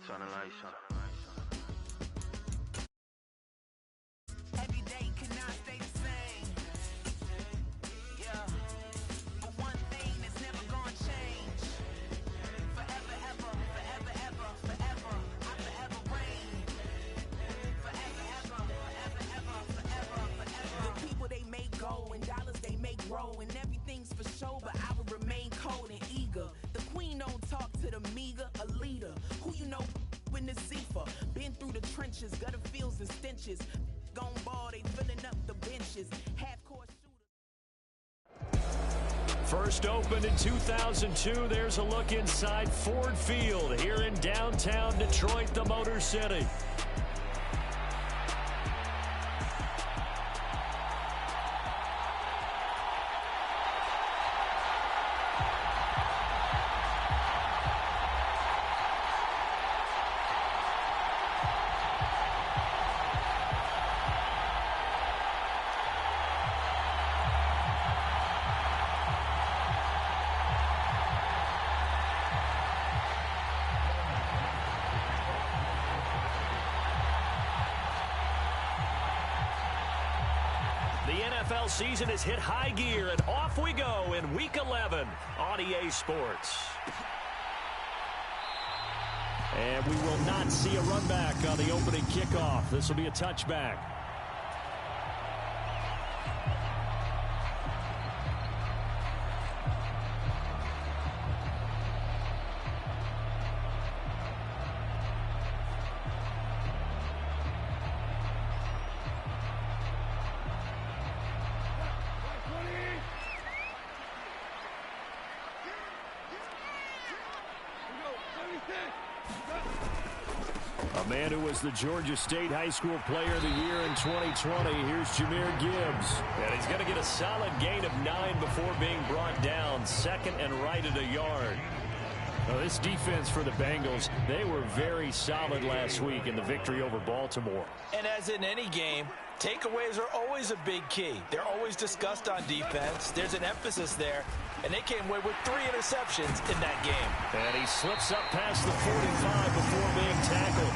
on, the lights on. Every day cannot stay the same. Yeah. But one thing that's never gonna change. Forever, ever, forever, ever, forever. I forever reign. Forever, ever, forever, ever, forever, forever. The people they make go and dollars they make grow and everything's for show, but I will remain cold and eager. The queen don't talk to the meager, a leader. Who you know in the Zephyr? Been through the trenches, gutter fields and stenches. Gone ball, they filling up the benches. Half-court shooter. First opened in 2002. There's a look inside Ford Field here in downtown Detroit, the Motor City. The NFL season has hit high gear, and off we go in Week 11 on EA Sports. And we will not see a run back on the opening kickoff. This will be a touchback. A man who was the Georgia State High School Player of the Year in 2020. Here's Jahmyr Gibbs. And he's going to get a solid gain of 9 before being brought down. Second and right at a yard. Now, this defense for the Bengals, they were very solid last week in the victory over Baltimore. And as in any game, takeaways are always a big key. They're always discussed on defense. There's an emphasis there. And they came away with 3 interceptions in that game. And he slips up past the 45 before being tackled.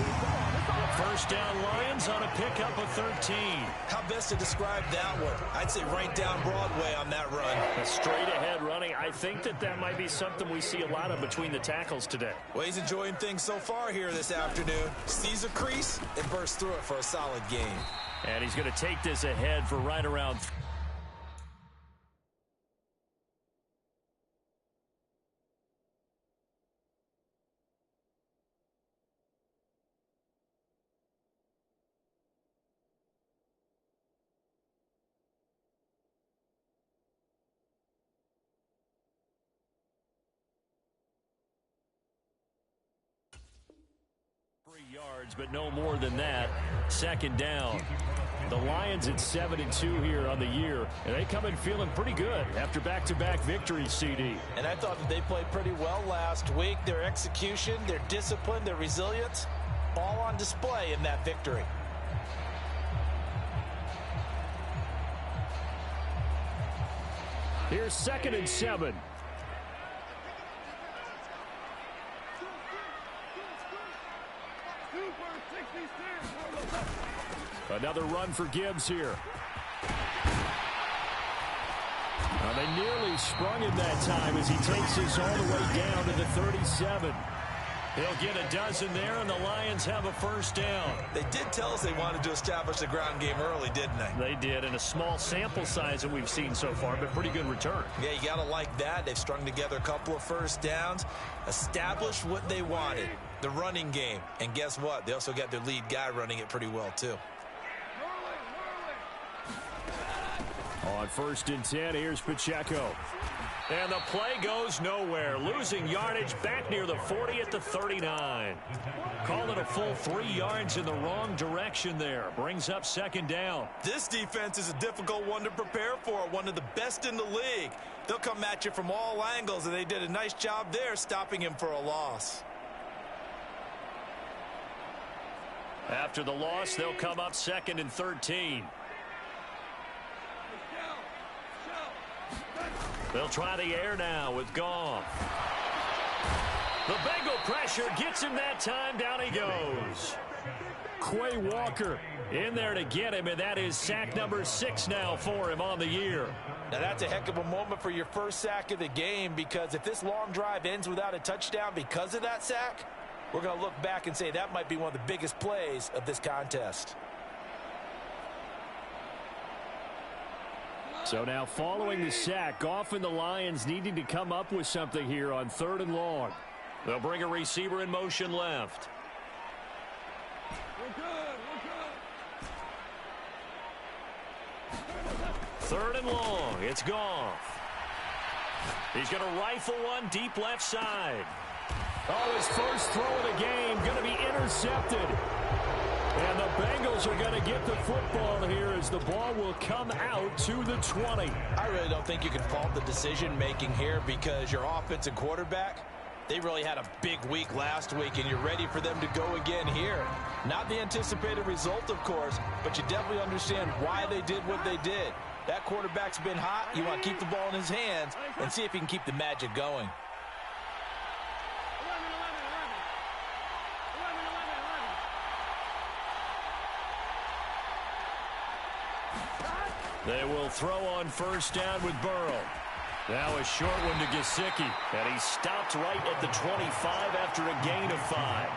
First down Lions on a pickup of 13. How best to describe that one? I'd say right down Broadway on that run. A straight ahead running. I think that might be something we see a lot of between the tackles today. Well, he's enjoying things so far here this afternoon. Sees a crease and bursts through it for a solid gain. And he's going to take this ahead for right around 3 yards, but no more than that. Second down. The Lions at 7-2 here on the year, and they come in feeling pretty good after back-to-back victories, CD. And I thought that they played pretty well last week. Their execution, their discipline, their resilience, all on display in that victory. Here's 2nd and 7. Another run for Gibbs here. Now they nearly sprung him that time as he takes this all the way down to the 37. He'll get a dozen there, and the Lions have a first down. They did tell us they wanted to establish the ground game early, didn't they? They did, in a small sample size that we've seen so far, but pretty good return. Yeah, you got to like that. They've strung together a couple of first downs, established what they wanted, the running game. And guess what? They also got their lead guy running it pretty well, too. On 1st and 10, here's Pacheco. And the play goes nowhere. Losing yardage back near the 40 at the 39. Call it a full 3 yards in the wrong direction there. Brings up 2nd down. This defense is a difficult one to prepare for. One of the best in the league. They'll come at you from all angles, and they did a nice job there stopping him for a loss. After the loss, they'll come up 2nd and 13. They'll try the air now with Goff. The Bengal pressure gets him that time. Down he goes. Quay Walker in there to get him, and that is sack number 6 now for him on the year. Now that's a heck of a moment for your first sack of the game, because if this long drive ends without a touchdown because of that sack, we're going to look back and say that might be one of the biggest plays of this contest. So now following the sack, Goff and the Lions needing to come up with something here on 3rd and long. They'll bring a receiver in motion left. We're good. 3rd and long. It's Goff. He's going to rifle one deep left side. Oh, his first throw of the game going to be intercepted. And the Bengals are going to get the football here as the ball will come out to the 20. I really don't think you can fault the decision-making here, because your offense and quarterback, they really had a big week last week, and you're ready for them to go again here. Not the anticipated result, of course, but you definitely understand why they did what they did. That quarterback's been hot. You want to keep the ball in his hands and see if he can keep the magic going. They will throw on first down with Burrow. Now a short one to Gesicki, and he stopped right at the 25 after a gain of 5.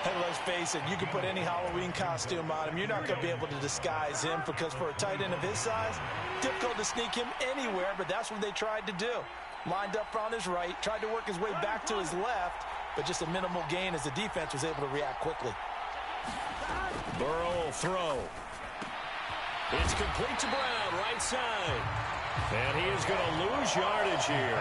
Hey, let's face it, you can put any Halloween costume on him. You're not going to be able to disguise him, because for a tight end of his size, difficult to sneak him anywhere, but that's what they tried to do. Lined up on his right, tried to work his way back to his left, but just a minimal gain as the defense was able to react quickly. Burrow will throw. It's complete to Brown, right side. And he is going to lose yardage here.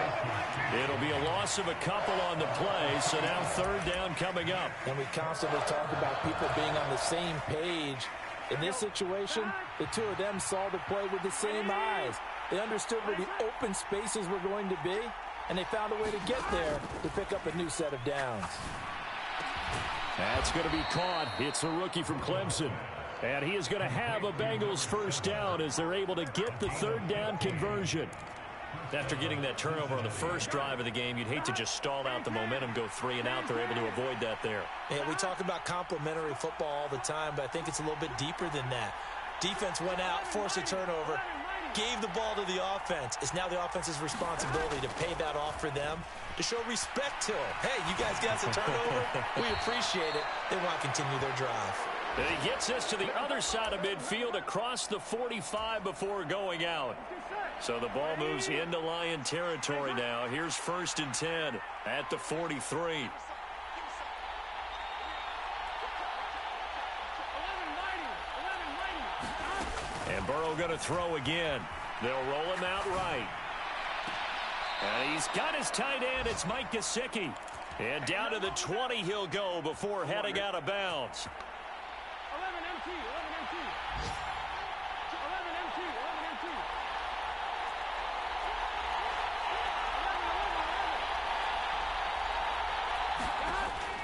It'll be a loss of a couple on the play, so now 3rd down coming up. And we constantly talk about people being on the same page. In this situation, the two of them saw the play with the same eyes. They understood where the open spaces were going to be, and they found a way to get there to pick up a new set of downs. That's going to be caught. It's a rookie from Clemson. And he is going to have a Bengals first down as they're able to get the 3rd down conversion. After getting that turnover on the first drive of the game, you'd hate to just stall out the momentum, go 3 and out. They're able to avoid that there. Yeah, we talk about complementary football all the time, but I think it's a little bit deeper than that. Defense went out, forced a turnover, gave the ball to the offense. It's now the offense's responsibility to pay that off for them, to show respect to them. Hey, you guys got some turnover? We appreciate it. They want to continue their drive. And he gets us to the other side of midfield across the 45 before going out. So the ball moves into Lion territory now. Here's 1st and 10 at the 43. And Burrow going to throw again. They'll roll him out right. And he's got his tight end. It's Mike Gesicki. And down to the 20 he'll go before heading out of bounds. 11 MT.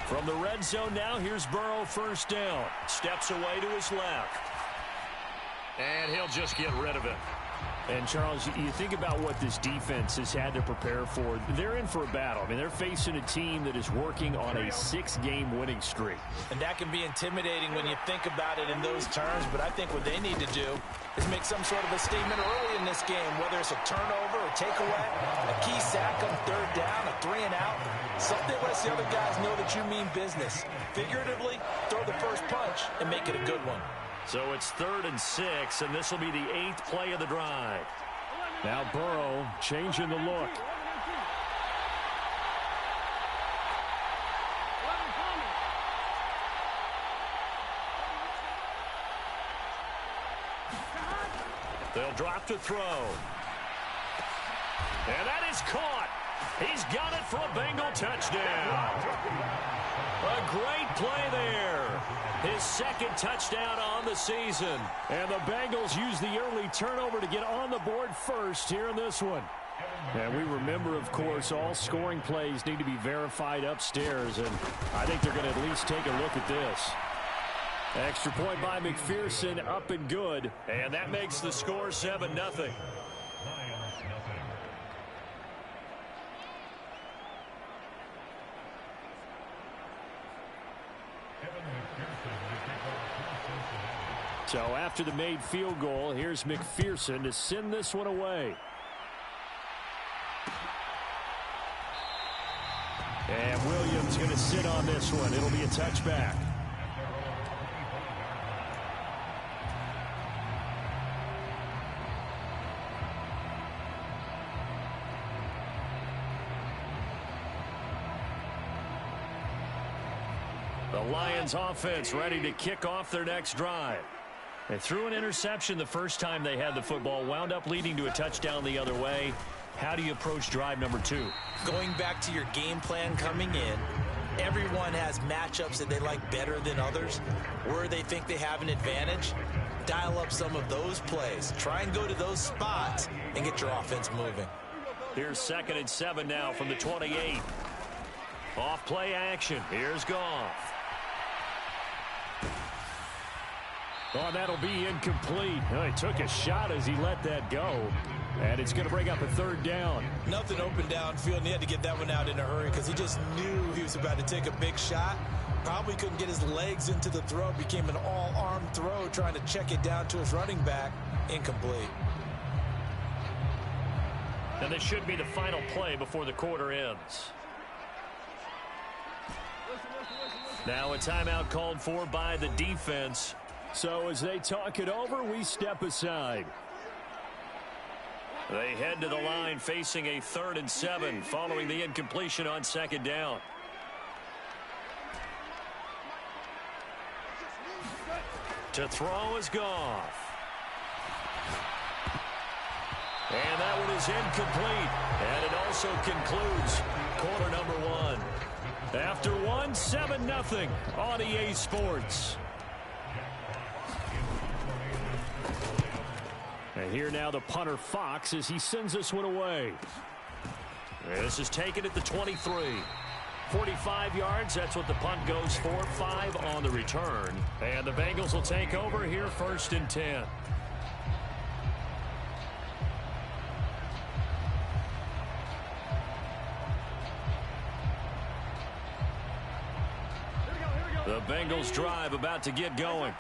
From the red zone now, here's Burrow first down. Steps away to his left. And he'll just get rid of it. And, Charles, you think about what this defense has had to prepare for. They're in for a battle. I mean, they're facing a team that is working on a 6-game winning streak. And that can be intimidating when you think about it in those terms, but I think what they need to do is make some sort of a statement early in this game, whether it's a turnover or takeaway, a key sack on 3rd down, a 3 and out, something that lets the other guys know that you mean business. Figuratively, throw the first punch and make it a good one. So it's 3rd and 6, and this will be the 8th play of the drive. Now Burrow changing the look. They'll drop to throw. And that is caught. He's got it for a Bengal touchdown. A great play there. His 2nd touchdown on the season. And the Bengals use the early turnover to get on the board first here in this one. And we remember, of course, all scoring plays need to be verified upstairs. And I think they're going to at least take a look at this. Extra point by McPherson, up and good. And that makes the score 7-0. So after the made field goal, here's McPherson to send this one away. And Williams going to sit on this one. It'll be a touchback. The Lions offense ready to kick off their next drive. They threw an interception the first time they had the football, wound up leading to a touchdown the other way. How do you approach drive number 2? Going back to your game plan coming in, everyone has matchups that they like better than others, where they think they have an advantage. Dial up some of those plays. Try and go to those spots and get your offense moving. Here's 2nd and 7 now from the 28. Off play action. Here's Goff. Oh, that'll be incomplete. Oh, he took a shot as he let that go. And it's going to bring up a 3rd down. Nothing open downfield, and he had to get that one out in a hurry because he just knew he was about to take a big shot. Probably couldn't get his legs into the throw. Became an all-arm throw, trying to check it down to his running back. Incomplete. And this should be the final play before the quarter ends. Now a timeout called for by the defense. So as they talk it over, we step aside. They head to the line facing a 3rd and 7 following the incompletion on 2nd down. To throw is Goff. And that one is incomplete. And it also concludes quarter number 1. After 1, 7-0 on EA Sports. And here now the punter Fox as he sends this one away. This is taken at the 23. 45 yards, that's what the punt goes for. 5 on the return. And the Bengals will take over here 1st and 10. The Bengals drive about to get going.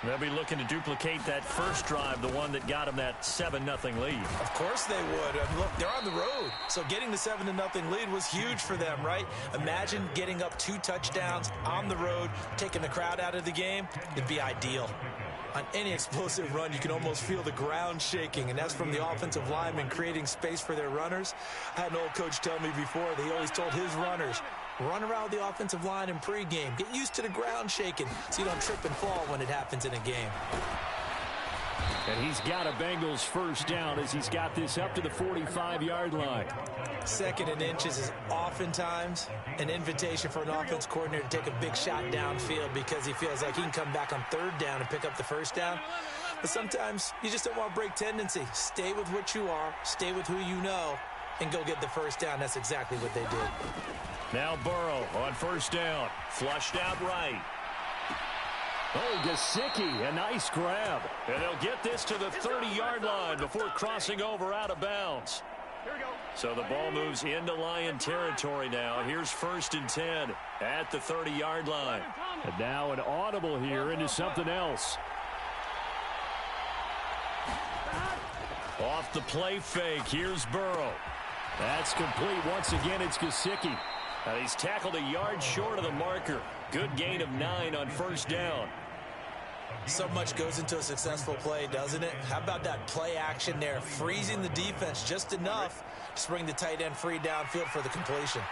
They'll be looking to duplicate that first drive, the one that got them that 7-0 lead. Of course they would. I mean, look, they're on the road. So getting the 7-0 lead was huge for them, right? Imagine getting up 2 touchdowns on the road, taking the crowd out of the game. It'd be ideal. On any explosive run, you can almost feel the ground shaking, and that's from the offensive linemen creating space for their runners. I had an old coach tell me before that he always told his runners, run around the offensive line in pregame. Get used to the ground shaking so you don't trip and fall when it happens in a game. And he's got a Bengals first down as he's got this up to the 45-yard line. 2nd and inches is oftentimes an invitation for an offense coordinator to take a big shot downfield because he feels like he can come back on 3rd down and pick up the first down. But sometimes you just don't want to break tendency. Stay with what you are, stay with who you know, and go get the first down. That's exactly what they did. Now Burrow on 1st down. Flushed out right. Oh, Gskillz, a nice grab. And they'll get this to the 30-yard line before crossing over out of bounds. So the ball moves into Lion territory now. Here's 1st and 10 at the 30-yard line. And now an audible here into something else. Off the play fake, here's Burrow. That's complete. Once again, it's Gskillz. He's tackled a yard short of the marker. Good gain of 9 on 1st down. So much goes into a successful play, doesn't it? How about that play action there? Freezing the defense just enough to bring the tight end free downfield for the completion.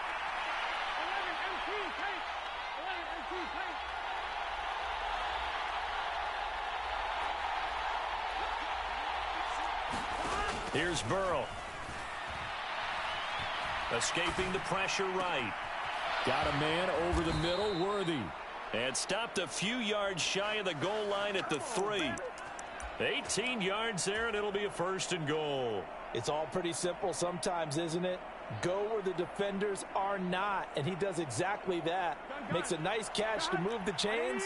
Here's Burrow. Escaping the pressure right. Got a man over the middle, Worthy. And stopped a few yards shy of the goal line at the 3. 18 yards there, and it'll be a 1st and goal. It's all pretty simple sometimes, isn't it? Go where the defenders are not, and he does exactly that. Makes a nice catch to move the chains.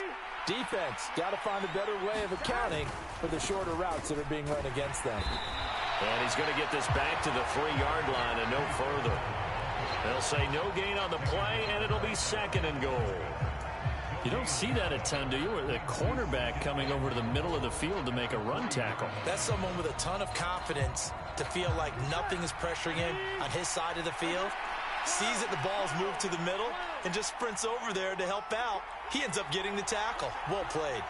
Defense, got to find a better way of accounting for the shorter routes that are being run against them. And he's going to get this back to the 3-yard line and no further. They'll say no gain on the play, and it'll be 2nd and goal. You don't see that a ton, do you? Or the cornerback coming over to the middle of the field to make a run tackle. That's someone with a ton of confidence to feel like nothing is pressuring him on his side of the field. Sees that the ball's moved to the middle and just sprints over there to help out. He ends up getting the tackle. Well played.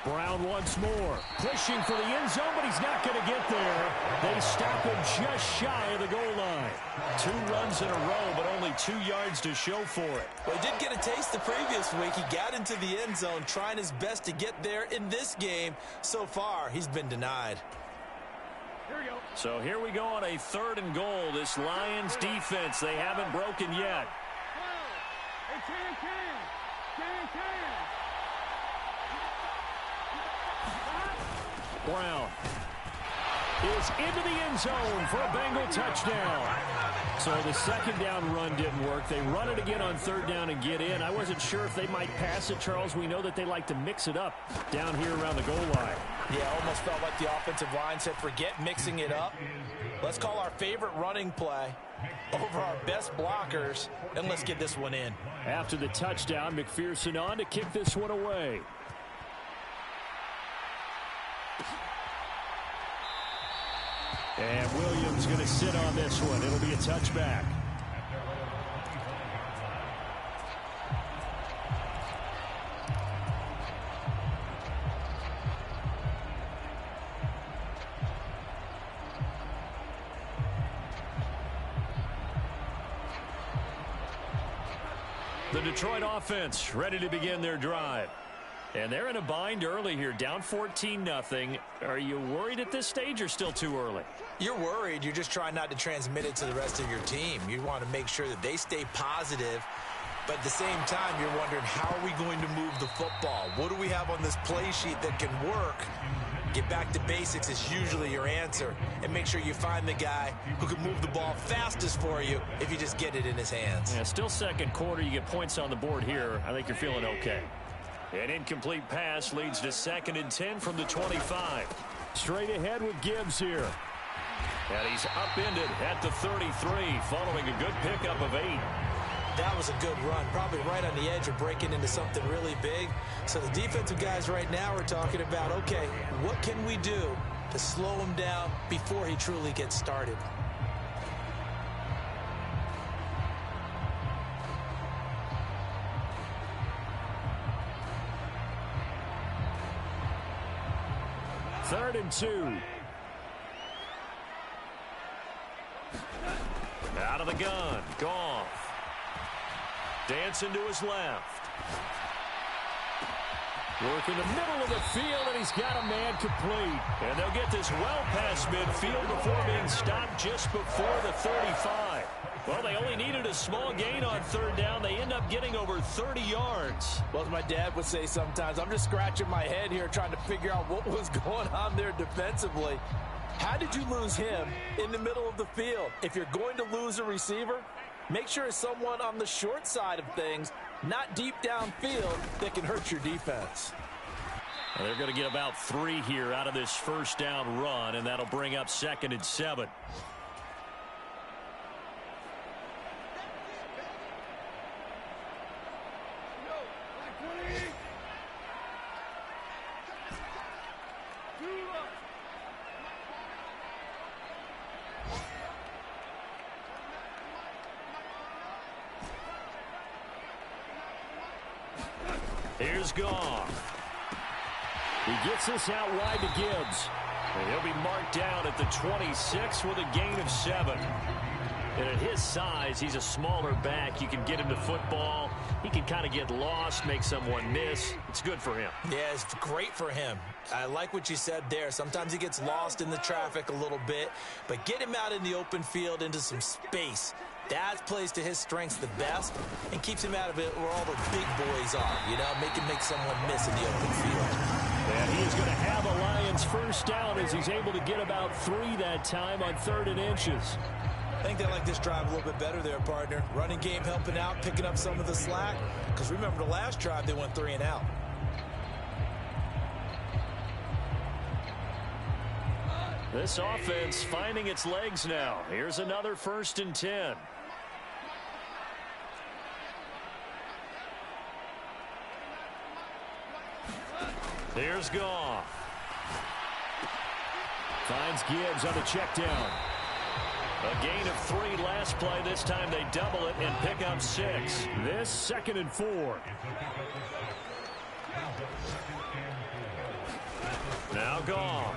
Brown once more, pushing for the end zone, but he's not going to get there. They stop him just shy of the goal line. 2 runs in a row, but only 2 yards to show for it. Well, he did get a taste the previous week. He got into the end zone, trying his best to get there in this game. So far, he's been denied. So here we go on a 3rd and goal. This Lions defense, they haven't broken yet. Brown is into the end zone for a Bengal touchdown. So the 2nd down run didn't work. They run it again on 3rd down and get in. I wasn't sure if they might pass it, Charles. We know that they like to mix it up down here around the goal line. Yeah, almost felt like the offensive line said, forget mixing it up. Let's call our favorite running play over our best blockers, and let's get this one in. After the touchdown, McPherson on to kick this one away. And Williams going to sit on this one. It'll be a touchback. The Detroit offense ready to begin their drive. And they're in a bind early here, down 14-0. Are you worried at this stage or still too early? You're worried. You're just trying not to transmit it to the rest of your team. You want to make sure that they stay positive. But at the same time, you're wondering, how are we going to move the football? What do we have on this play sheet that can work? Get back to basics is usually your answer. And make sure you find the guy who can move the ball fastest for you if you just get it in his hands. Yeah, still 2nd quarter. You get points on the board here. I think you're feeling okay. An incomplete pass leads to 2nd and 10 from the 25. Straight ahead with Gibbs here. And he's upended at the 33 following a good pickup of 8. That was a good run, probably right on the edge of breaking into something really big. So the defensive guys right now are talking about, okay, what can we do to slow him down before he truly gets started? Third and 2. Out of the gun. Goff. Dancing to his left. Working the middle of the field, and he's got a man complete. And they'll get this well past midfield before being stopped just before the 35. Well, they only needed a small gain on 3rd down. They end up getting over 30 yards. Well, as my dad would say sometimes, I'm just scratching my head here trying to figure out what was going on there defensively. How did you lose him in the middle of the field? If you're going to lose a receiver, make sure it's someone on the short side of things, not deep downfield, that can hurt your defense. Well, they're going to get about 3 here out of this 1st down run, and that'll bring up 2nd and 7. Here's Goff. He gets this out wide to Gibbs. And he'll be marked down at the 26 with a gain of 7. And at his size, he's a smaller back. You can get him to football. He can kind of get lost, make someone miss. It's good for him. Yeah, it's great for him. I like what you said there. Sometimes he gets lost in the traffic a little bit. But get him out in the open field into some space. That plays to his strengths the best and keeps him out of it where all the big boys are, you know, make someone miss in the open field. And he is going to have a Lions 1st down as he's able to get about 3 that time on 3rd and inches. I think they like this drive a little bit better there, partner. Running game helping out, picking up some of the slack. Because remember the last drive, they went 3 and out. This offense finding its legs now. Here's another 1st and 10. Here's Goff. Finds Gibbs on the check down. A gain of 3 last play. This time they double it and pick up 6. This 2nd and 4. Now Goff.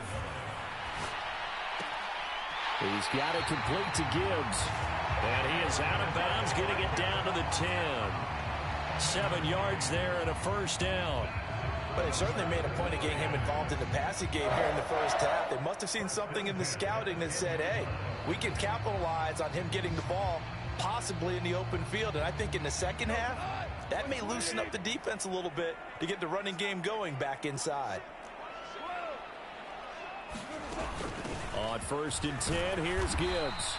He's got it complete to Gibbs. And he is out of bounds, getting it down to the 10. 7 yards there and a first down. But they certainly made a point of getting him involved in the passing game here in the first half. They must have seen something in the scouting that said, hey, we can capitalize on him getting the ball possibly in the open field. And I think in the second half, that may loosen up the defense a little bit to get the running game going back inside. On 1st and 10, here's Gibbs.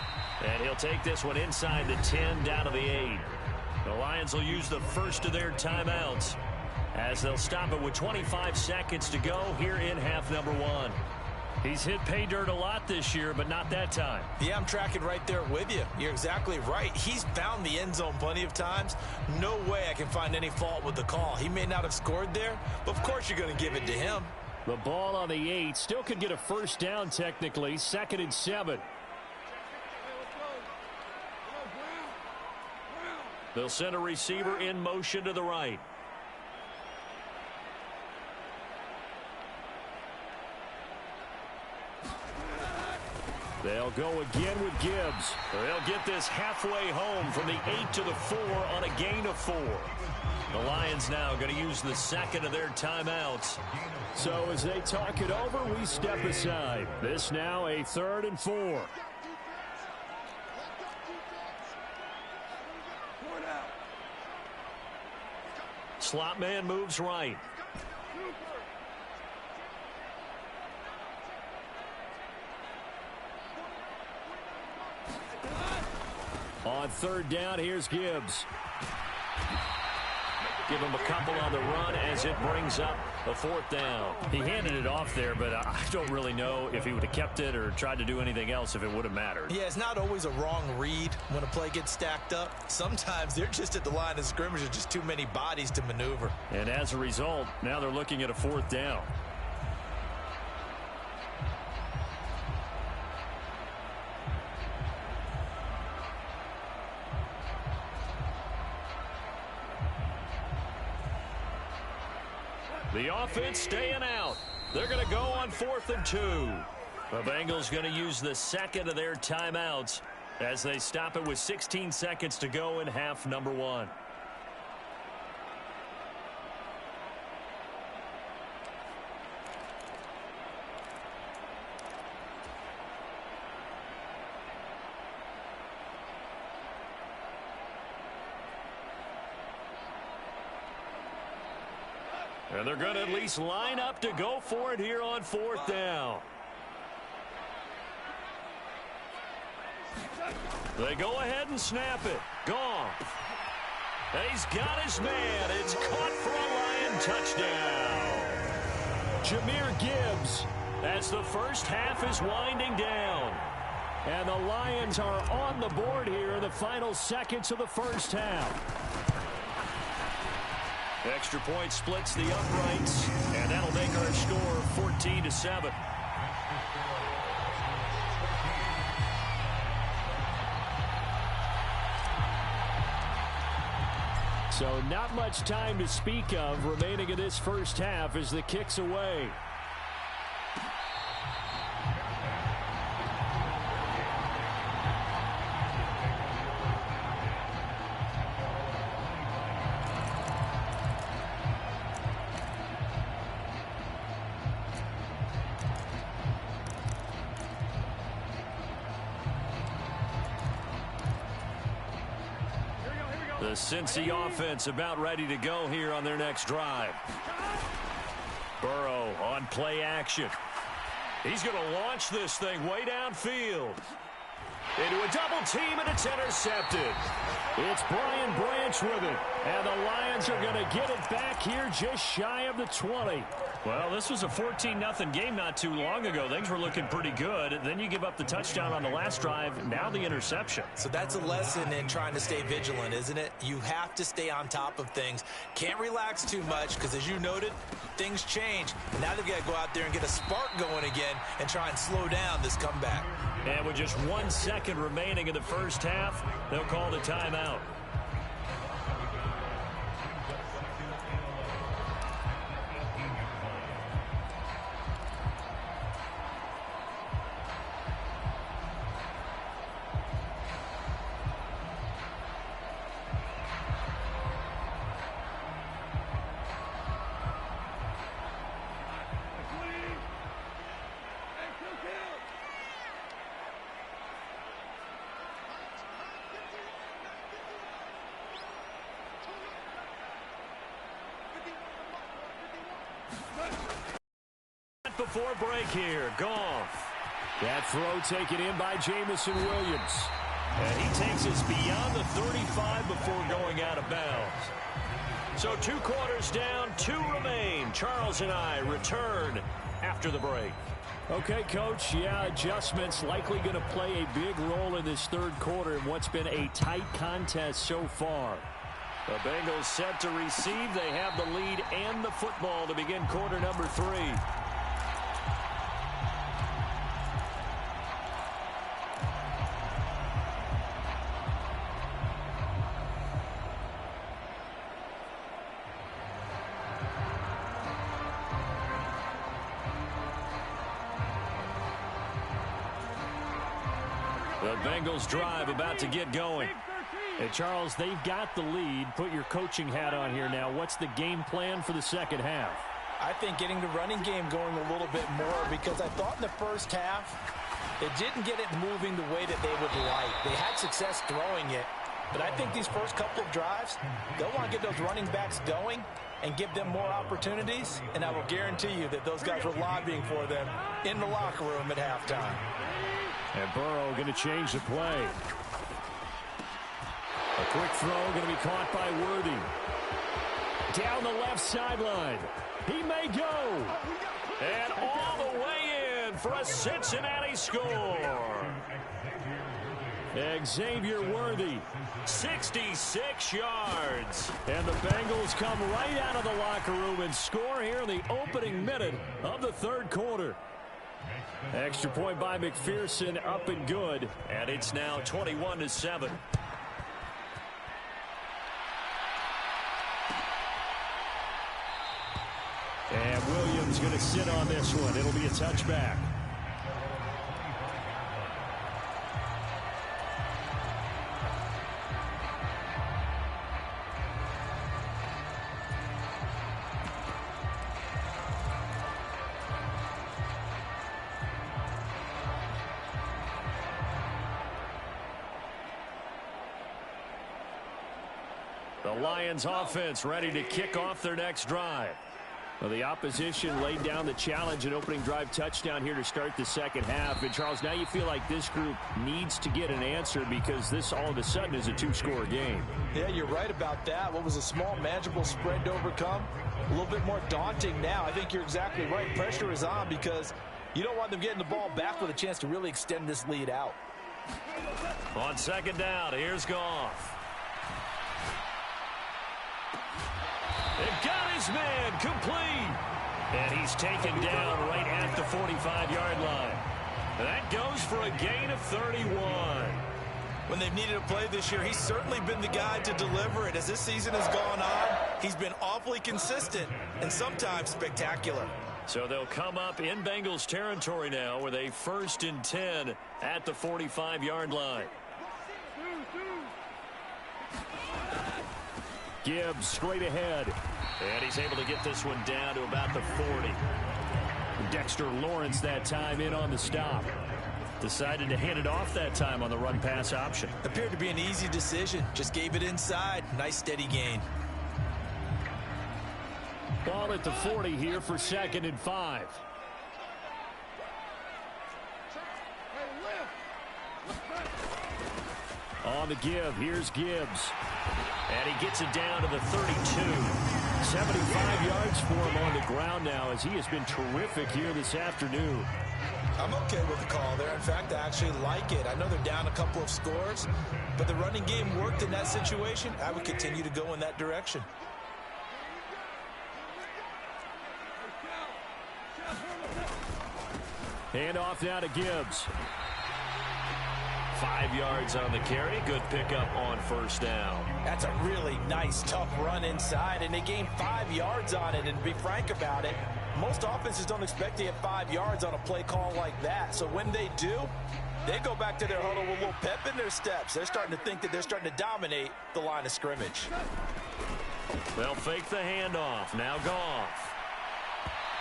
And he'll take this one inside the 10 down to the 8. The Lions will use the first of their timeouts as they'll stop it with 25 seconds to go here in half number 1. He's hit pay dirt a lot this year, but not that time. Yeah, I'm tracking right there with you. You're exactly right. He's found the end zone plenty of times. No way I can find any fault with the call. He may not have scored there, but of course you're going to give it to him. The ball on the 8 still could get a first down technically. 2nd and 7. They'll send a receiver in motion to the right. They'll go again with Gibbs. They'll get this halfway home from the 8 to the 4 on a gain of 4. The Lions now going to use the 2nd of their timeouts. So as they talk it over, we step aside. This now a 3rd and 4. Slot man moves right. On 3rd down, here's Gibbs. Give him a couple on the run as it brings up a 4th down. He handed it off there, but I don't really know if he would have kept it or tried to do anything else if it would have mattered. Yeah, it's not always a wrong read when a play gets stacked up. Sometimes they're just at the line of scrimmage with just too many bodies to maneuver. And as a result, now they're looking at a 4th down. The offense staying out. They're going to go on 4th and 2. The Bengals going to use the 2nd of their timeouts as they stop it with 16 seconds to go in half number 1. And they're going to at least line up to go for it here on 4th down. They go ahead and snap it. Goff. He's got his man. It's caught for a Lion touchdown. Jahmyr Gibbs as the first half is winding down. And the Lions are on the board here in the final seconds of the first half. Extra point splits the uprights, and that'll make our score 14-7. So not much time to speak of remaining in this first half as the kick's away. The Cincy offense about ready to go here on their next drive. Burrow on play action. He's going to launch this thing way downfield. Into a double team, and it's intercepted. It's Brian Branch with it. And the Lions are going to get it back here just shy of the 20. Well, this was a 14-0 game not too long ago. Things were looking pretty good. Then you give up the touchdown on the last drive. Now the interception. So that's a lesson in trying to stay vigilant, isn't it? You have to stay on top of things. Can't relax too much because, as you noted, things change. Now they've got to go out there and get a spark going again and try and slow down this comeback. And with just 1 second remaining in the first half, they'll call the timeout. Before break here, Goff. That throw taken in by Jamison Williams. And he takes us beyond the 35 before going out of bounds. So 2 quarters down, 2 remain. Charles and I return after the break. Okay, Coach, yeah, adjustments likely going to play a big role in this third quarter in what's been a tight contest so far. The Bengals set to receive. They have the lead and the football to begin quarter number 3. The Bengals drive about to get going. Hey, Charles, they've got the lead. Put your coaching hat on here now. What's the game plan for the second half? I think getting the running game going a little bit more, because I thought in the first half they didn't get it moving the way that they would like. They had success throwing it, but I think these first couple of drives, they'll want to get those running backs going and give them more opportunities, and I will guarantee you that those guys were lobbying for them in the locker room at halftime. And Burrow going to change the play. A quick throw going to be caught by Worthy. Down the left sideline. He may go. And all the way in for a Cincinnati score. Xavier Worthy, 66 yards. And the Bengals come right out of the locker room and score here in the opening minute of the third quarter. Extra point by McPherson, up and good. And it's now 21-7. And Williams going to sit on this one. It'll be a touchback. The Lions offense ready to kick off their next drive. Well, the opposition laid down the challenge, an opening drive touchdown here to start the second half. And, Charles, now you feel like this group needs to get an answer because this all of a sudden is a 2-score game. Yeah, you're right about that. What was a small, manageable spread to overcome, a little bit more daunting now. I think you're exactly right. Pressure is on because you don't want them getting the ball back with a chance to really extend this lead out. On second down, here's Goff. It got his man complete. And he's taken down right at the 45-yard line. That goes for a gain of 31. When they've needed a play this year, he's certainly been the guy to deliver it. As this season has gone on, he's been awfully consistent and sometimes spectacular. So they'll come up in Bengals territory now with a 1st and 10 at the 45-yard line. Gibbs straight ahead. And he's able to get this one down to about the 40. Dexter Lawrence that time in on the stop. Decided to hand it off that time on the run-pass option. Appeared to be an easy decision. Just gave it inside. Nice steady gain. Ball at the 40 here for 2nd and 5. On the give, here's Gibbs. And he gets it down to the 32. 75 yards for him on the ground now as he has been terrific here this afternoon. I'm okay with the call there. In fact, I actually like it. I know they're down a couple of scores, but the running game worked in that situation. I would continue to go in that direction. Hand off now to Gibbs. 5 yards on the carry. Good pickup on first down. That's a really nice, tough run inside, and they gained 5 yards on it. And to be frank about it, most offenses don't expect to get 5 yards on a play call like that. So when they do, they go back to their huddle with a little pep in their steps. They're starting to think that they're starting to dominate the line of scrimmage. They'll fake the handoff. Now Goff.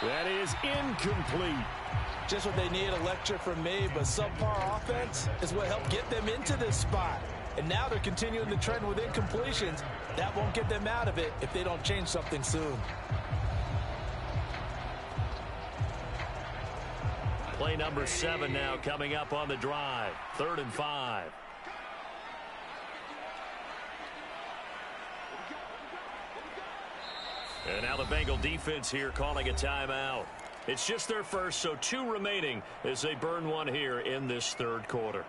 That is incomplete. Just what they need, a lecture from me, but subpar offense is what helped get them into this spot. And now they're continuing the trend with incompletions. That won't get them out of it if they don't change something soon. Play number 7 now coming up on the drive. 3rd and 5. And now the Bengal defense here calling a timeout. It's just their first, so 2 remaining as they burn one here in this 3rd quarter.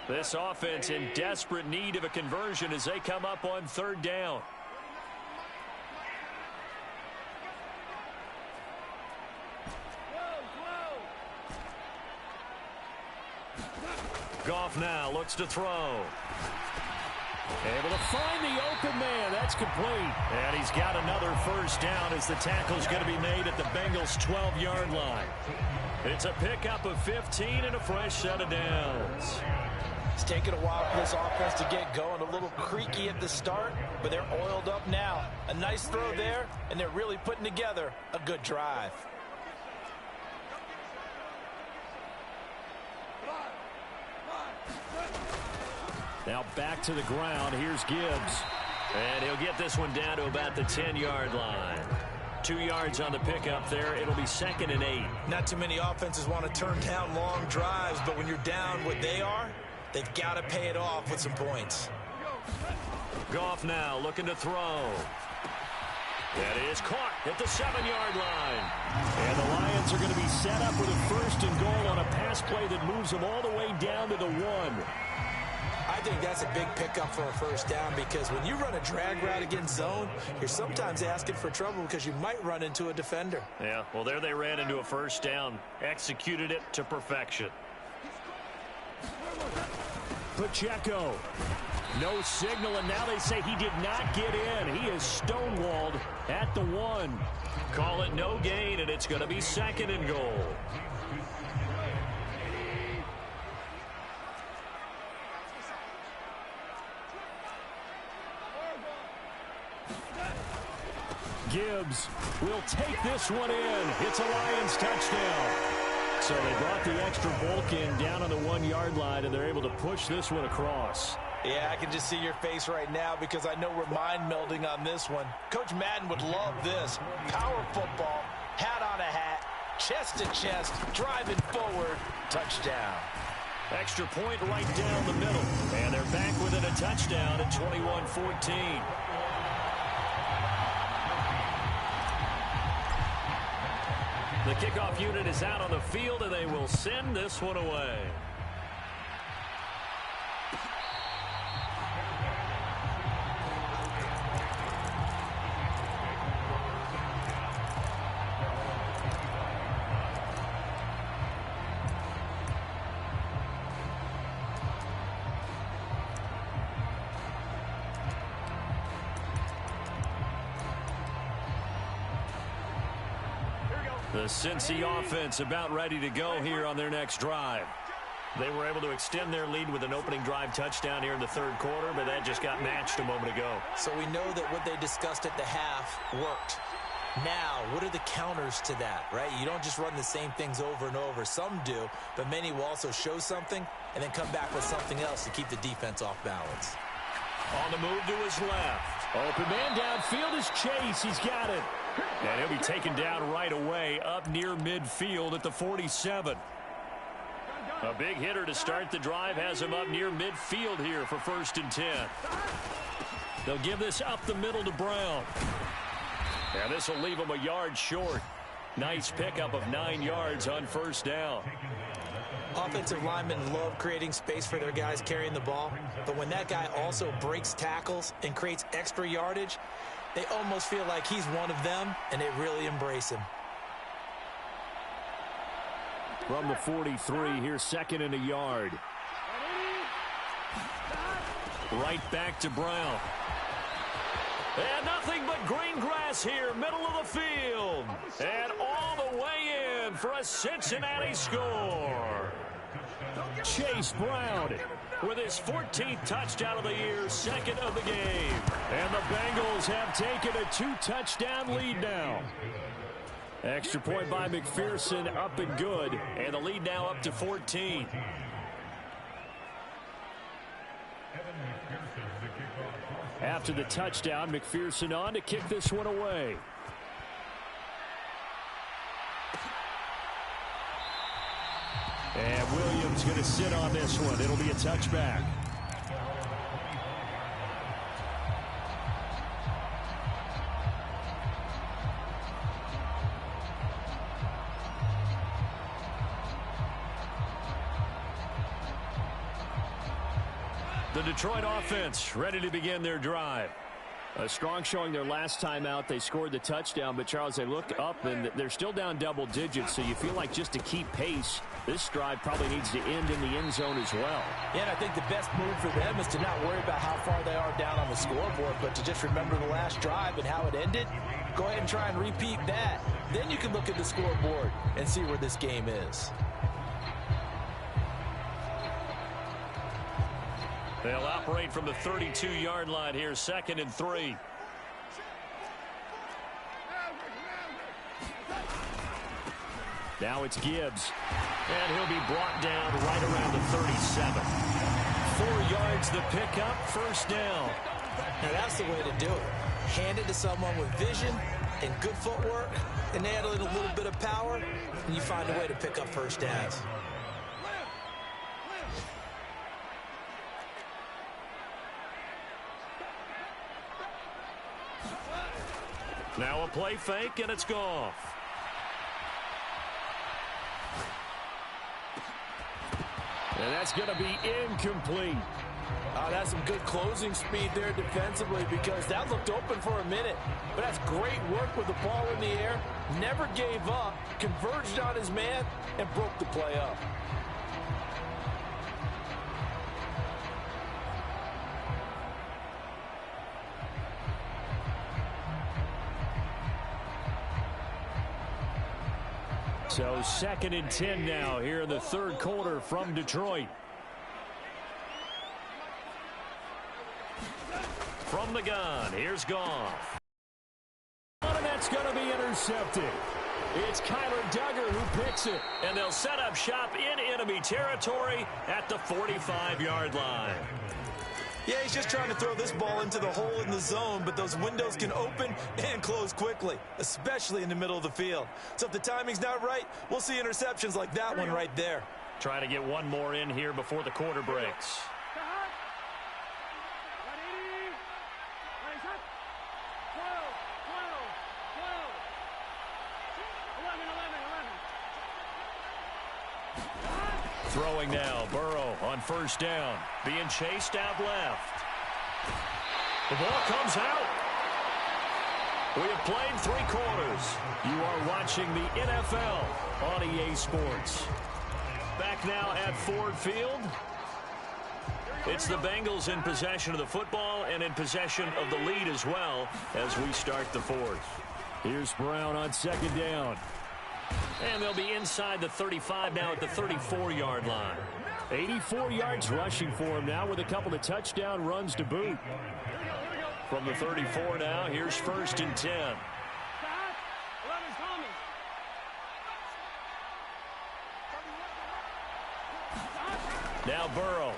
This offense in desperate need of a conversion as they come up on 3rd down. Goff now looks to throw. Able to find the open man. That's complete. And he's got another first down as the tackle's going to be made at the Bengals' 12-yard line. It's a pickup of 15 and a fresh set of downs. It's taken a while for this offense to get going. A little creaky at the start, but they're oiled up now. A nice throw there, and they're really putting together a good drive. Now back to the ground. Here's Gibbs. And he'll get this one down to about the 10-yard line. 2 yards on the pickup there. It'll be 2nd and 8. Not too many offenses want to turn down long drives, but when you're down what they are, they've got to pay it off with some points. Goff now looking to throw. That is caught at the 7-yard line. And the Lions are going to be set up with a 1st and goal on a pass play that moves them all the way down to the 1. I think that's a big pickup for a first down because when you run a drag route against zone, you're sometimes asking for trouble because you might run into a defender. Yeah, well, there they ran into a first down. Executed it to perfection. Pacheco. No signal, and now they say he did not get in. He is stonewalled at the 1. Call it no gain, and it's going to be 2nd and goal. Gibbs will take this one in. It's a Lions touchdown. So they brought the extra bulk in down on the 1-yard line, and they're able to push this one across. Yeah, I can just see your face right now because I know we're mind melding on this one. Coach Madden would love this. Power football, hat on a hat, chest to chest, driving forward, touchdown. Extra point right down the middle. And they're back within a touchdown at 21-14. The kickoff unit is out on the field, and they will send this one away. The Cincy offense about ready to go here on their next drive. They were able to extend their lead with an opening drive touchdown here in the 3rd quarter, but that just got matched a moment ago. So we know that what they discussed at the half worked. Now, what are the counters to that, right? You don't just run the same things over and over. Some do, but many will also show something and then come back with something else to keep the defense off balance. On the move to his left. Open man downfield is Chase. He's got it. And he'll be taken down right away up near midfield at the 47. A big hitter to start the drive has him up near midfield here for 1st and 10. They'll give this up the middle to Brown. And this will leave him a yard short. Nice pickup of 9 yards on 1st down. Offensive linemen love creating space for their guys carrying the ball, but when that guy also breaks tackles and creates extra yardage, they almost feel like he's one of them, and they really embrace him. From the 43, here's 2nd and a yard. Right back to Brown. And nothing but green grass here, middle of the field. And all the way in for a Cincinnati score. Chase Brown with his 14th touchdown of the year, 2nd of the game. And the Bengals have taken a 2-touchdown lead now. Extra point by McPherson, up and good. And the lead now up to 14. After the touchdown, McPherson on to kick this one away. And Williams going to sit on this one. It'll be a touchback. The Detroit offense ready to begin their drive. A strong showing their last time out. They scored the touchdown, but, Charles, they look up, and they're still down double digits, so you feel like just to keep pace, this drive probably needs to end in the end zone as well. Yeah, and I think the best move for them is to not worry about how far they are down on the scoreboard, but to just remember the last drive and how it ended. Go ahead and try and repeat that. Then you can look at the scoreboard and see where this game is. They'll operate from the 32-yard line here, 2nd and 3. Now it's Gibbs. And he'll be brought down right around the 37. 4 yards the pickup, 1st down. Now that's the way to do it. Hand it to someone with vision and good footwork, and add a little bit of power, and you find a way to pick up 1st downs. Now a play fake, and it's gone. And that's going to be incomplete. That's some good closing speed there defensively, because that looked open for a minute. But that's great work with the ball in the air. Never gave up, converged on his man, and broke the play up. So 2nd and 10 now here in the 3rd quarter from Detroit. From the gun, here's Goff. And that's going to be intercepted. It's Kyler Duggar who picks it. And they'll set up shop in enemy territory at the 45-yard line. Yeah, he's just trying to throw this ball into the hole in the zone, but those windows can open and close quickly, especially in the middle of the field. So if the timing's not right, we'll see interceptions like that one right there. Trying to get one more in here before the quarter breaks. Throwing now, Burrow on 1st down. Being chased out left. The ball comes out. We have played 3 quarters. You are watching the NFL on EA Sports. Back now at Ford Field. It's the Bengals in possession of the football and in possession of the lead as well as we start the 4th. Here's Brown on 2nd down. And they'll be inside the 35 now at the 34-yard line. 84 yards rushing for him now with a couple of touchdown runs to boot. From the 34 now, here's 1st and 10. Now Burrow.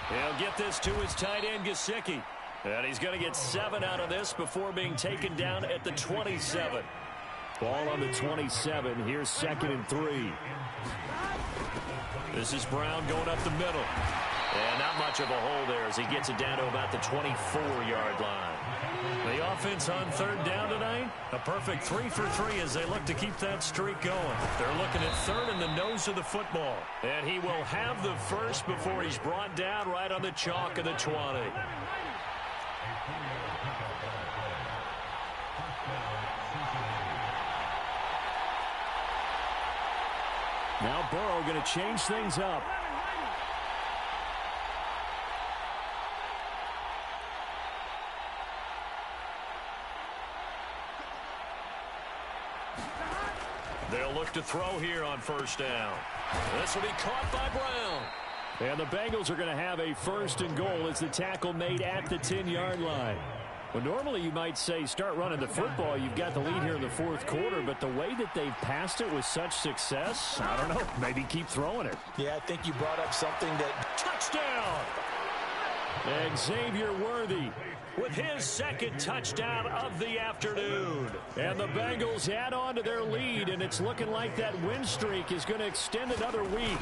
He'll get this to his tight end, Gesicki. And he's going to get 7 out of this before being taken down at the 27. Ball on the 27. Here's 2nd and 3. This is Brown going up the middle. And not much of a hole there as he gets it down to about the 24-yard line. The offense on 3rd down tonight, a perfect 3 for 3 as they look to keep that streak going. They're looking at 3rd in the nose of the football. And he will have the first before he's brought down right on the chalk of the 20. Now Burrow going to change things up. They'll look to throw here on 1st down. This will be caught by Brown. And the Bengals are going to have a 1st and goal as the tackle made at the 10-yard line. Well, normally you might say start running the football. You've got the lead here in the 4th quarter, but the way that they've passed it with such success, I don't know, maybe keep throwing it. Yeah, I think you brought up something that... Touchdown! And Xavier Worthy with his 2nd touchdown of the afternoon. And the Bengals add on to their lead, and it's looking like that win streak is going to extend another week.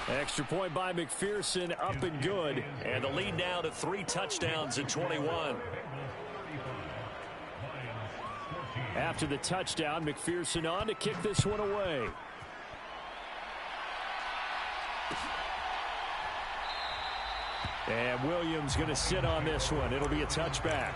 Extra point by McPherson, up and good. And the lead now to 3 touchdowns at 21. After the touchdown, McPherson on to kick this one away. And Williams going to sit on this one. It'll be a touchback.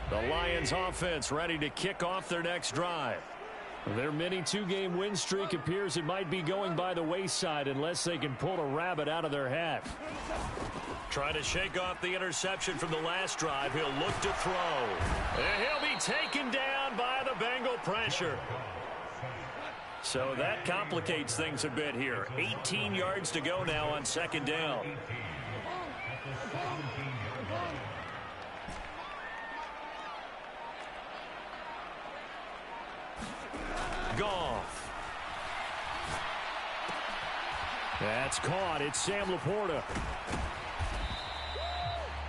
The Lions offense ready to kick off their next drive. Their mini 2-game win streak appears it might be going by the wayside unless they can pull a rabbit out of their hat. Trying to shake off the interception from the last drive. He'll look to throw. And he'll be taken down by the Bengal pressure. So that complicates things a bit here. 18 yards to go now on 2nd down. Goff. That's caught. It's Sam Laporta.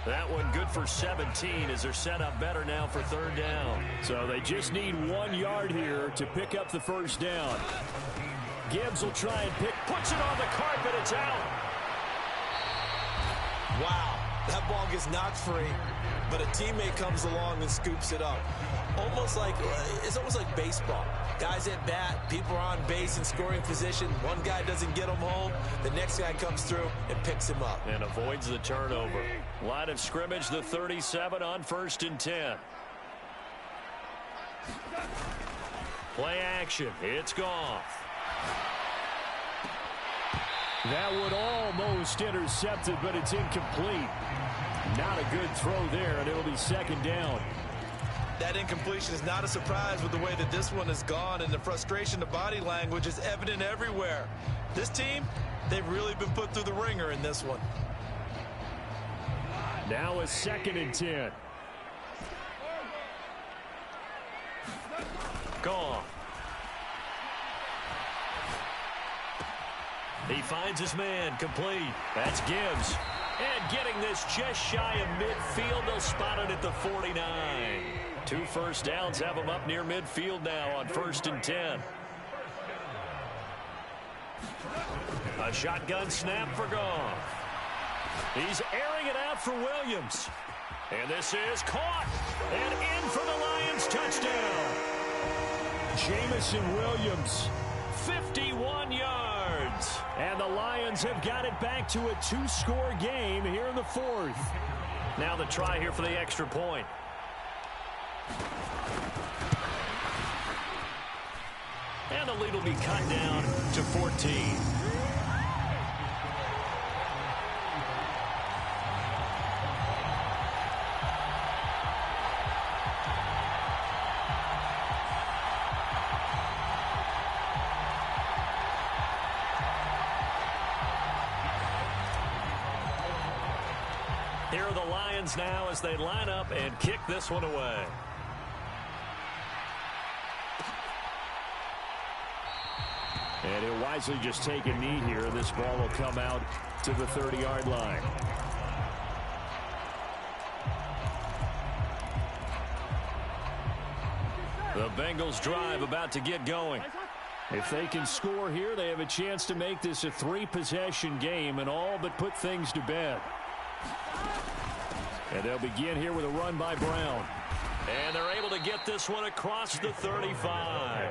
That one good for 17 as they're set up better now for 3rd down. So they just need 1 yard here to pick up the 1st down. Gibbs will try and puts it on the carpet. It's out. Wow, that ball gets knocked free, but a teammate comes along and scoops it up. It's almost like baseball. Guys at bat, people are on base in scoring position. One guy doesn't get him home. The next guy comes through and picks him up. And avoids the turnover. Line of scrimmage, the 37 on 1st and 10. Play action. It's Goff. That would almost intercepted, but it's incomplete. Not a good throw there, and it'll be 2nd down. That incompletion is not a surprise with the way that this one has gone, and the frustration, the body language is evident everywhere. This team, they've really been put through the ringer in this one. Now a 2nd and 10. Goff. He finds his man, complete. That's Gibbs. And getting this just shy of midfield, they'll spot it at the 49. 2 1st downs have him up near midfield now on 1st and 10. A shotgun snap for Goff. He's airing it out for Williams. And this is caught. And in for the Lions touchdown. Jamison Williams, 51 yards. And the Lions have got it back to a 2-score game here in the 4th. Now the try here for the extra point. And the lead will be cut down to 14. Here are the Lions now as they line up and kick this one away. And he'll wisely just take a knee here. This ball will come out to the 30-yard line. The Bengals drive about to get going. If they can score here, they have a chance to make this a 3-possession game and all but put things to bed. And they'll begin here with a run by Brown. And they're able to get this one across the 35.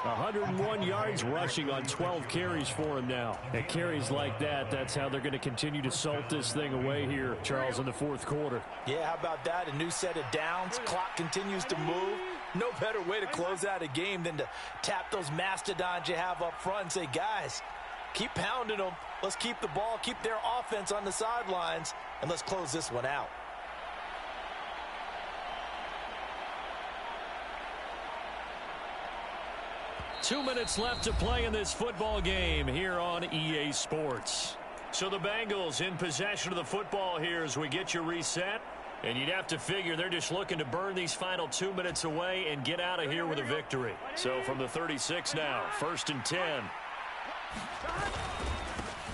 101 yards rushing on 12 carries for him now. And carries like that, that's how they're going to continue to salt this thing away here, Charles, in the fourth quarter. Yeah, how about that? A new set of downs. Clock continues to move. No better way to close out a game than to tap those mastodons you have up front and say, guys, keep pounding them. Let's keep the ball, keep their offense on the sidelines, and let's close this one out. Two minutes left to play in this football game here on EA Sports. So the Bengals in possession of the football here as we get you reset. And you'd have to figure they're just looking to burn these final 2 minutes away and get out of here with a victory. So from the 36 now, 1st and 10.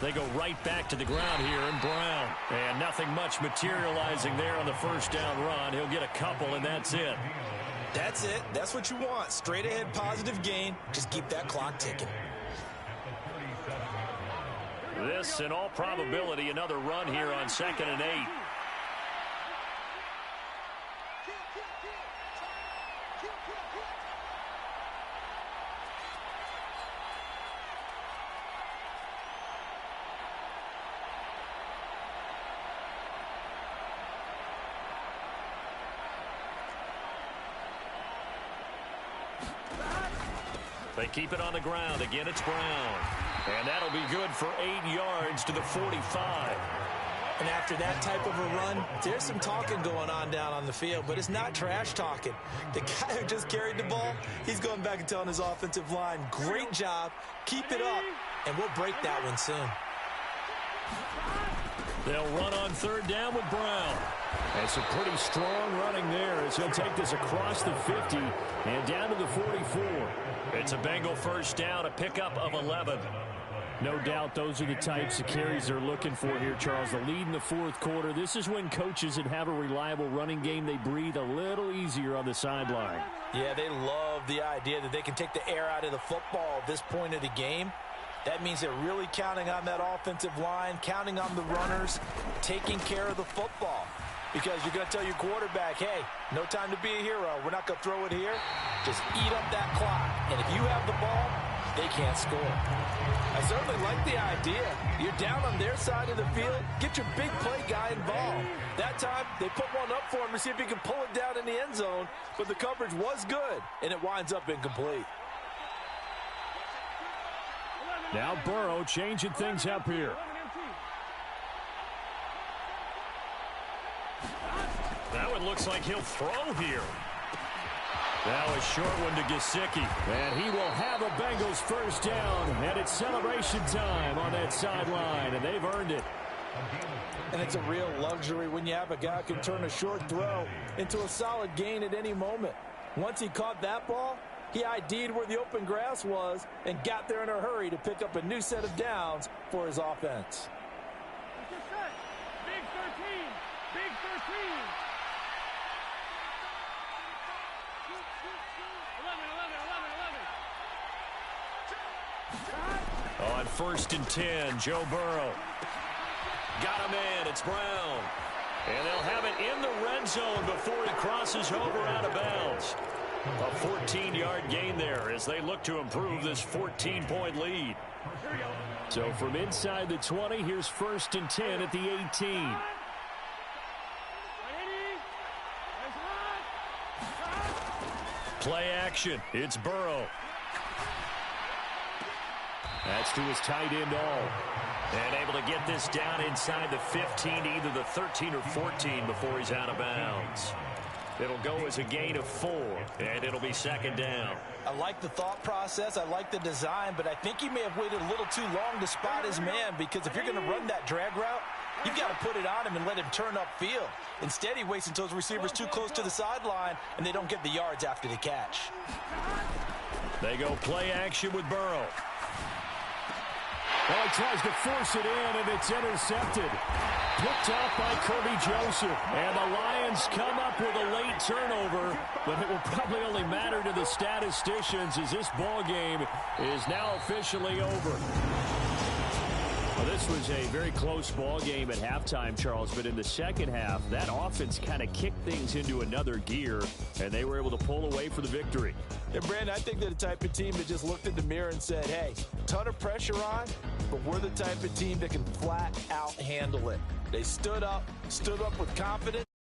They go right back to the ground here in Brown. And nothing much materializing there on the first down run. He'll get a couple, and that's it. That's it. That's what you want. Straight ahead positive gain. Just keep that clock ticking. This, in all probability, another run here on 2nd and 8. They keep it on the ground. Again, it's Brown. And that'll be good for 8 yards to the 45. And after that type of a run, there's some talking going on down on the field, but it's not trash talking. The guy who just carried the ball, he's going back and telling his offensive line, great job, keep it up, and we'll break that one soon. They'll run on 3rd down with Brown. And some pretty strong running there as he'll take this across the 50 and down to the 44. It's a Bengal first down, a pickup of 11. No doubt those are the types of carries they're looking for here, Charles. The lead in the fourth quarter. This is when coaches that have a reliable running game, they breathe a little easier on the sideline. Yeah, they love the idea that they can take the air out of the football at this point of the game. That means they're really counting on that offensive line, counting on the runners, taking care of the football. Because you're going to tell your quarterback, hey, no time to be a hero. We're not going to throw it here. Just eat up that clock. And if you have the ball, they can't score. I certainly like the idea. You're down on their side of the field. Get your big play guy involved. That time, they put one up for him to see if he can pull it down in the end zone. But the coverage was good, and it winds up incomplete. Now Burrow changing things up here. That one looks like he'll throw here. Now a short one to Gesicki. And he will have a Bengals first down. And it's celebration time on that sideline. And they've earned it. And it's a real luxury when you have a guy who can turn a short throw into a solid gain at any moment. Once he caught that ball, he ID'd where the open grass was and got there in a hurry to pick up a new set of downs for his offense. Big 13. Big 13. 11. On 1st and 10, Joe Burrow. Got him in. It's Brown. And they'll have it in the red zone before he crosses over out of bounds. A 14-yard gain there as they look to improve this 14-point lead. So from inside the 20, here's 1st and 10 at the 18. Play action. It's Burrow. That's to his tight end all. And able to get this down inside the 15 to either the 13 or 14 before he's out of bounds. It'll go as a gain of 4, and it'll be 2nd down. I like the thought process. I like the design, but I think he may have waited a little too long to spot his man, because if you're going to run that drag route, You've got to put it on him and let him turn upfield. Instead, he waits until his receiver's too close to the sideline, and they don't get the yards after the catch. They go play action with Burrow. Well, he tries to force it in, and it's intercepted. Picked off by Kirby Joseph. And the Lions come up with a late turnover, but it will probably only matter to the statisticians as this ball game is now officially over. Well, this was a very close ball game at halftime, Charles, but in the second half, that offense kind of kicked things into another gear, and they were able to pull away for the victory. And, Brandon, I think they're the type of team that just looked in the mirror and said, hey, ton of pressure on, but we're the type of team that can flat out handle it. They stood up with confidence.